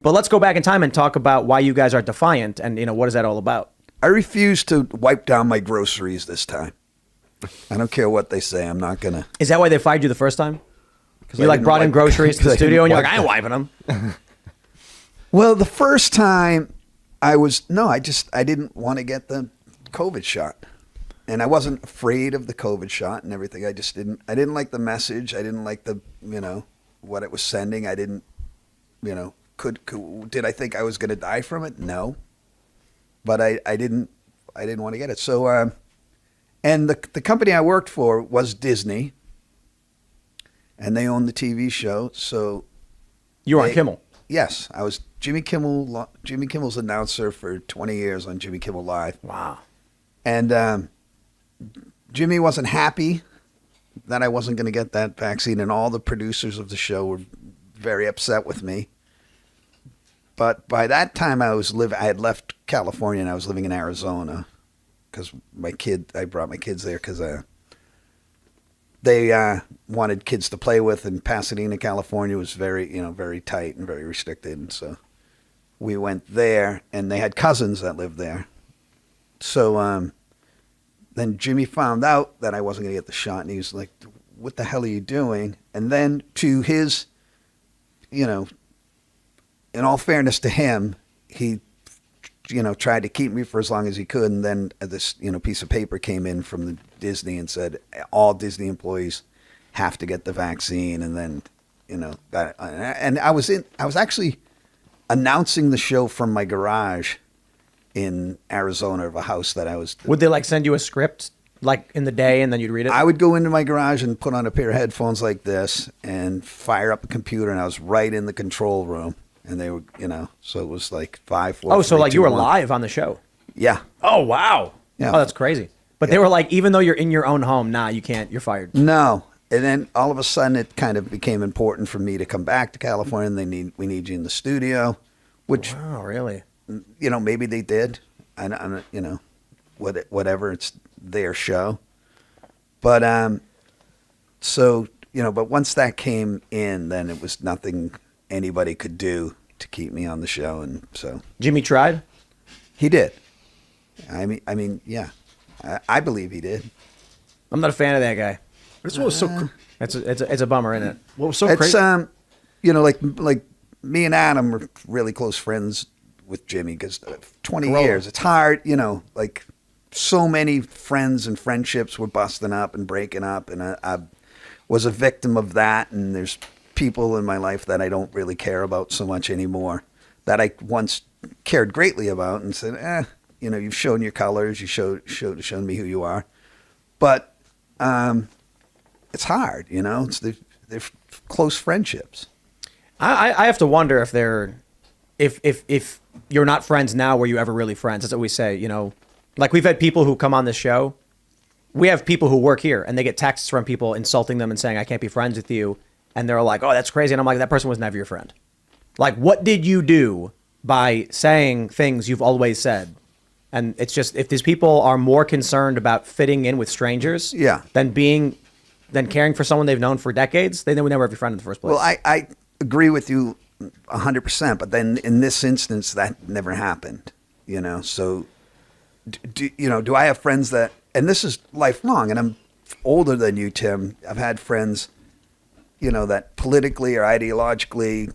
But let's go back in time and talk about why you guys are defiant and, what is that all about? I refuse to wipe down my groceries this time. I don't care what they say. I'm not going to. Is that why they fired you the first time? Because you brought in groceries to the studio and you're like, I ain't wiping them. Well, the first time I didn't want to get the COVID shot. And I wasn't afraid of the COVID shot and everything. I didn't like the message. I didn't like the, what it was sending. I didn't, did I think I was going to die from it? No. But I didn't want to get it. So, and the company I worked for was Disney, and they owned the TV show. So you were on Kimmel. Yes, I was Jimmy Kimmel's announcer for 20 years on Jimmy Kimmel Live. Wow. And Jimmy wasn't happy that I wasn't going to get that vaccine, and all the producers of the show were very upset with me. But by that time, I had left California and I was living in Arizona because I brought my kids there because they wanted kids to play with, and Pasadena, California was very, very tight and very restricted. And so we went there, and they had cousins that lived there. So then Jimmy found out that I wasn't going to get the shot, and he was like, "What the hell are you doing?" And then to his, in all fairness to him, he, tried to keep me for as long as he could. And then this, piece of paper came in from the Disney and said all Disney employees have to get the vaccine. And then, and I was actually announcing the show from my garage in Arizona of a house that I was. Would they send you a script in the day and then you'd read it? I would go into my garage and put on a pair of headphones like this and fire up a computer, and I was right in the control room. And they were, so it was like 5, 4. Oh, so 3, 2, you were 1. live on the show? Yeah. Oh, wow. Yeah. Oh, that's crazy. But they were like, even though you're in your own home, you can't, you're fired. No. And then all of a sudden it kind of became important for me to come back to California, and we need you in the studio, which. Wow, really? Maybe they did. I whatever, it's their show. But, so, but once that came in, then it was nothing anybody could do to keep me on the show. And so Jimmy tried? He did. I mean, yeah, I believe he did. I'm not a fan of that guy. This was so. It's a bummer, isn't it? What was so It's crazy? like me and Adam were really close friends with Jimmy because 20 Corona. years. It's hard, so many friends and friendships were busting up and breaking up, and I was a victim of that. And there's people in my life that I don't really care about so much anymore that I once cared greatly about, and said, you've shown your colors, shown me who you are. But it's hard, it's they're close friendships. I have to wonder if you're not friends now, were you ever really friends? That's what we say, we've had people who come on this show. We have people who work here and they get texts from people insulting them and saying, I can't be friends with you. And they're like, oh, that's crazy. And I'm like, that person was never your friend. What did you do by saying things you've always said? And it's just, if these people are more concerned about fitting in with strangers than caring for someone they've known for decades, they would never have your friend in the first place. Well, I agree with you 100%, but then in this instance, that never happened, So, do I have friends that, and this is lifelong, and I'm older than you, Tim. I've had friends, that politically or ideologically,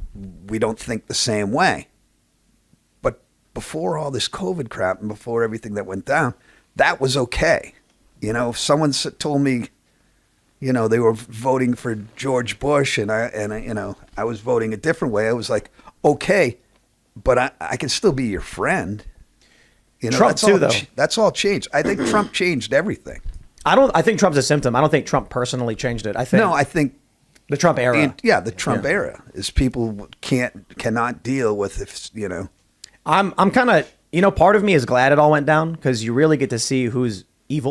we don't think the same way. But before all this COVID crap and before everything that went down, that was okay. If someone told me, they were voting for George Bush and I was voting a different way, I was like, okay, but I can still be your friend. Trump too, though. That's all changed. I think Trump changed everything. I think Trump's a symptom. I don't think Trump personally changed it. I think the Trump era. The Trump era is people cannot deal with I'm kind of, part of me is glad it all went down because you really get to see who's evil